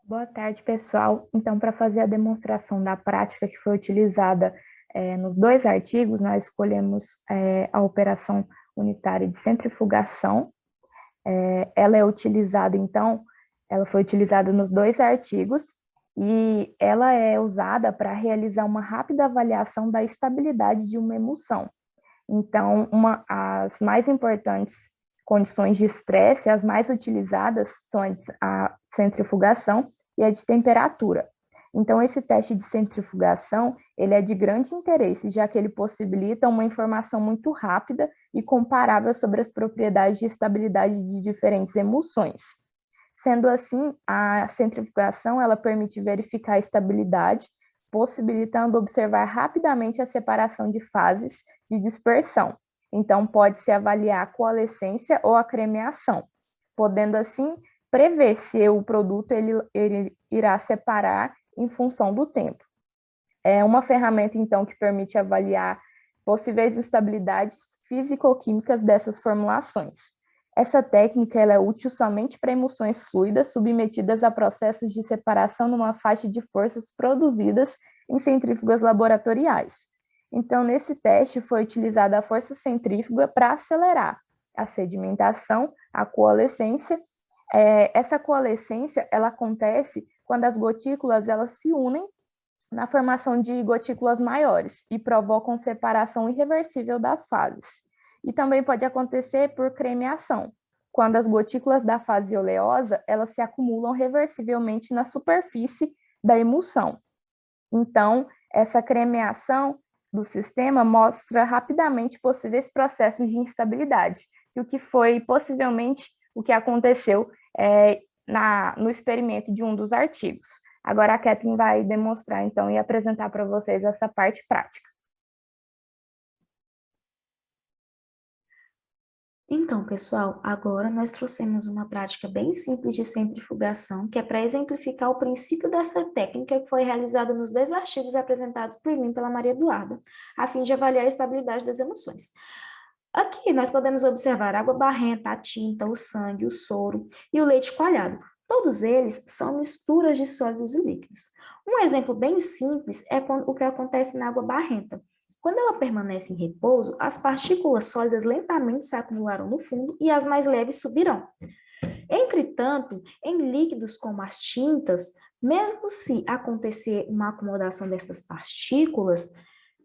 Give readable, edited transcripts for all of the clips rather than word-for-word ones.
Boa tarde, pessoal. Então, para fazer a demonstração da prática que foi utilizada nos dois artigos, nós escolhemos a operação unitária de centrifugação. Ela é utilizada, então, ela foi utilizada nos dois artigos e ela é usada para realizar uma rápida avaliação da estabilidade de uma emulsão. Então, as mais importantes condições de estresse, as mais utilizadas são a centrifugação e a de temperatura. Então, esse teste de centrifugação, ele é de grande interesse, já que ele possibilita uma informação muito rápida e comparável sobre as propriedades de estabilidade de diferentes emulsões. Sendo assim, a centrifugação, ela permite verificar a estabilidade, possibilitando observar rapidamente a separação de fases de dispersão. Então, pode-se avaliar a coalescência ou a cremeação, podendo assim prever se o produto ele irá separar em função do tempo. É uma ferramenta, então, que permite avaliar possíveis instabilidades físico-químicas dessas formulações. Essa técnica ela é útil somente para emulsões fluidas submetidas a processos de separação numa faixa de forças produzidas em centrífugas laboratoriais. Então, nesse teste, foi utilizada a força centrífuga para acelerar a sedimentação, a coalescência. Essa coalescência ela acontece quando as gotículas elas se unem na formação de gotículas maiores e provocam separação irreversível das fases. E também pode acontecer por cremeação, quando as gotículas da fase oleosa elas se acumulam reversivelmente na superfície da emulsão. Então, essa cremeação do sistema mostra rapidamente possíveis processos de instabilidade, e o que foi possivelmente o que aconteceu no experimento de um dos artigos. Agora a Kathleen vai demonstrar, então, e apresentar para vocês essa parte prática. Então, pessoal, agora nós trouxemos uma prática bem simples de centrifugação, que é para exemplificar o princípio dessa técnica que foi realizada nos dois artigos apresentados por mim e pela Maria Eduarda, a fim de avaliar a estabilidade das emoções. Aqui nós podemos observar a água barrenta, a tinta, o sangue, o soro e o leite coalhado. Todos eles são misturas de sólidos e líquidos. Um exemplo bem simples é o que acontece na água barrenta. Quando ela permanece em repouso, as partículas sólidas lentamente se acumularão no fundo e as mais leves subirão. Entretanto, em líquidos como as tintas, mesmo se acontecer uma acomodação dessas partículas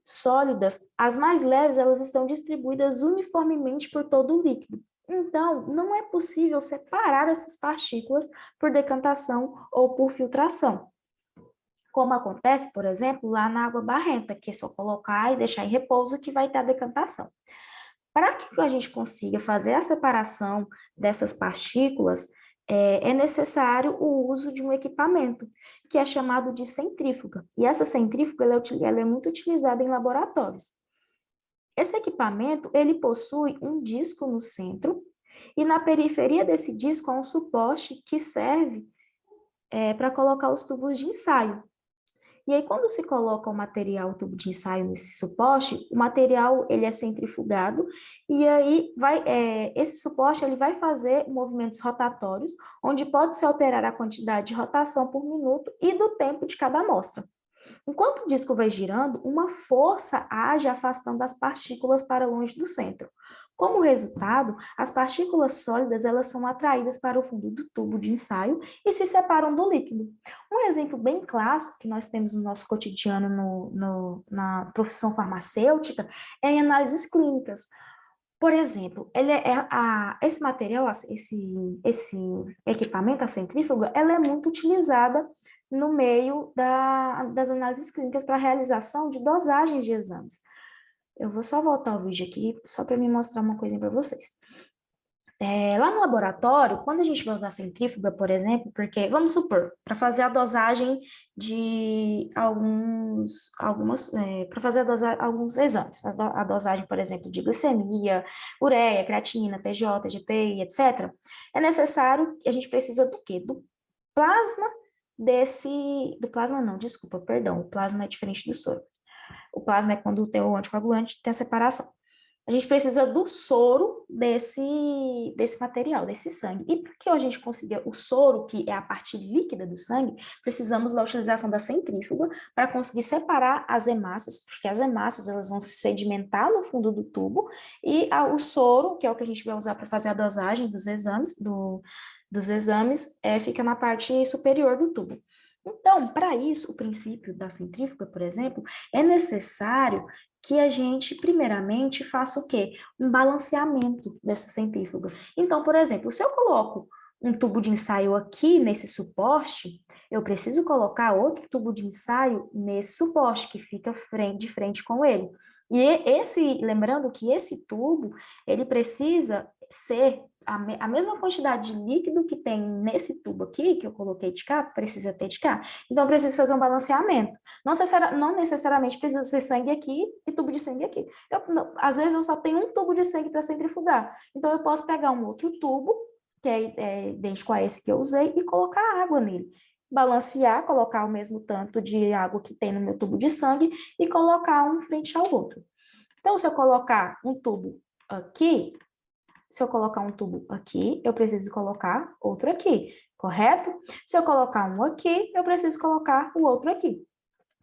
sólidas, as mais leves elas estão distribuídas uniformemente por todo o líquido. Então, não é possível separar essas partículas por decantação ou por filtração, como acontece, por exemplo, lá na água barrenta, que é só colocar e deixar em repouso que vai ter a decantação. Para que a gente consiga fazer a separação dessas partículas, é necessário o uso de um equipamento, que é chamado de centrífuga. E essa centrífuga ela é muito utilizada em laboratórios. Esse equipamento, ele possui um disco no centro, e na periferia desse disco há um suporte que serve para colocar os tubos de ensaio. E aí, quando se coloca o tubo de ensaio nesse suporte, o material ele é centrifugado e aí esse suporte ele vai fazer movimentos rotatórios, onde pode-se alterar a quantidade de rotação por minuto e do tempo de cada amostra. Enquanto o disco vai girando, uma força age afastando as partículas para longe do centro. Como resultado, as partículas sólidas elas são atraídas para o fundo do tubo de ensaio e se separam do líquido. Um exemplo bem clássico que nós temos no nosso cotidiano na profissão farmacêutica é em análises clínicas. Por exemplo, esse material, esse equipamento, a centrífuga, ela é muito utilizada no meio das análises clínicas para a realização de dosagens de exames. Eu vou só voltar o vídeo aqui, só para me mostrar uma coisa para vocês. Lá no laboratório, quando a gente vai usar centrífuga, por exemplo, porque, vamos supor, para fazer a dosagem de para fazer alguns exames, a dosagem, por exemplo, de glicemia, ureia, creatinina, TJ, GPI, etc., é necessário, a gente precisa do quê? Do plasma do plasma não, desculpa, perdão, o plasma é diferente do soro. O plasma é quando tem o anticoagulante, tem a separação. A gente precisa do soro desse material, desse sangue. E para que a gente consiga o soro, que é a parte líquida do sangue, precisamos da utilização da centrífuga para conseguir separar as hemácias, porque as hemácias elas vão se sedimentar no fundo do tubo, e o soro, que é o que a gente vai usar para fazer a dosagem dos exames, fica na parte superior do tubo. Então, para isso, o princípio da centrífuga, por exemplo, é necessário que a gente, primeiramente, faça o quê? Um balanceamento dessa centrífuga. Então, por exemplo, se eu coloco um tubo de ensaio aqui nesse suporte, eu preciso colocar outro tubo de ensaio nesse suporte, que fica de frente com ele. E lembrando que esse tubo, ele precisa ser a mesma quantidade de líquido que tem nesse tubo aqui, que eu coloquei de cá, precisa ter de cá. Então, eu preciso fazer um balanceamento. Não necessariamente precisa ser sangue aqui e tubo de sangue aqui. Às vezes, eu só tenho um tubo de sangue para centrifugar. Então, eu posso pegar um outro tubo, que é idêntico a esse que eu usei, e colocar água nele. Balancear, colocar o mesmo tanto de água que tem no meu tubo de sangue e colocar um frente ao outro. Então, se eu colocar um tubo aqui, eu preciso colocar outro aqui, correto? Se eu colocar um aqui, eu preciso colocar o outro aqui.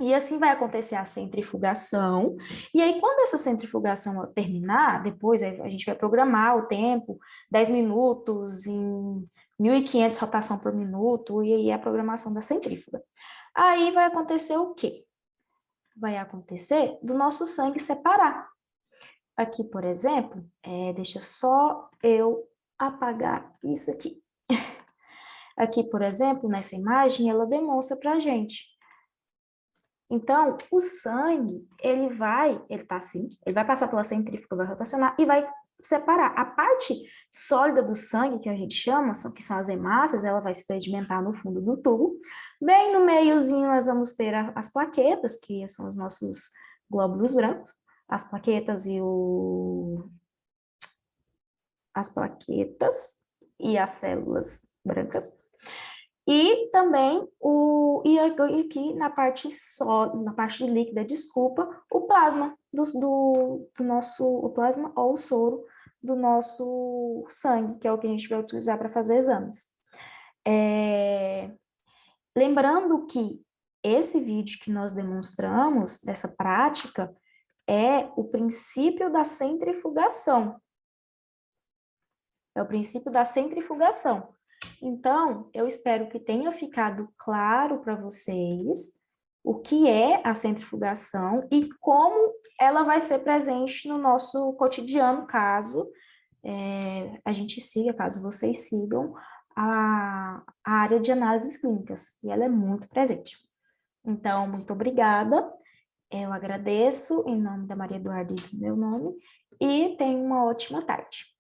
E assim vai acontecer a centrifugação. E aí, quando essa centrifugação terminar, depois a gente vai programar o tempo, 10 minutos, em 1.500 rotação por minuto, e aí a programação da centrífuga. Aí vai acontecer o quê? Vai acontecer do nosso sangue separar. Aqui, por exemplo, deixa só eu apagar isso aqui. Aqui, por exemplo, nessa imagem, ela demonstra para a gente. Então, o sangue, ele tá assim, ele vai passar pela centrífuga, vai rotacionar e vai separar. A parte sólida do sangue, que a gente chama, que são as hemácias, ela vai se sedimentar no fundo do tubo. Bem no meiozinho, nós vamos ter as plaquetas, que são os nossos glóbulos brancos. As plaquetas e as células brancas. E também aqui na parte líquida, o plasma o plasma ou o soro do nosso sangue, que é o que a gente vai utilizar para fazer exames. Lembrando que esse vídeo que nós demonstramos, dessa prática, é o princípio da centrifugação. É o princípio da centrifugação. Então, eu espero que tenha ficado claro para vocês o que é a centrifugação e como ela vai ser presente no nosso cotidiano, caso a gente siga, caso vocês sigam a área de análises clínicas, e ela é muito presente. Então, muito obrigada. Eu agradeço em nome da Maria Eduarda e do meu nome, e tenha uma ótima tarde.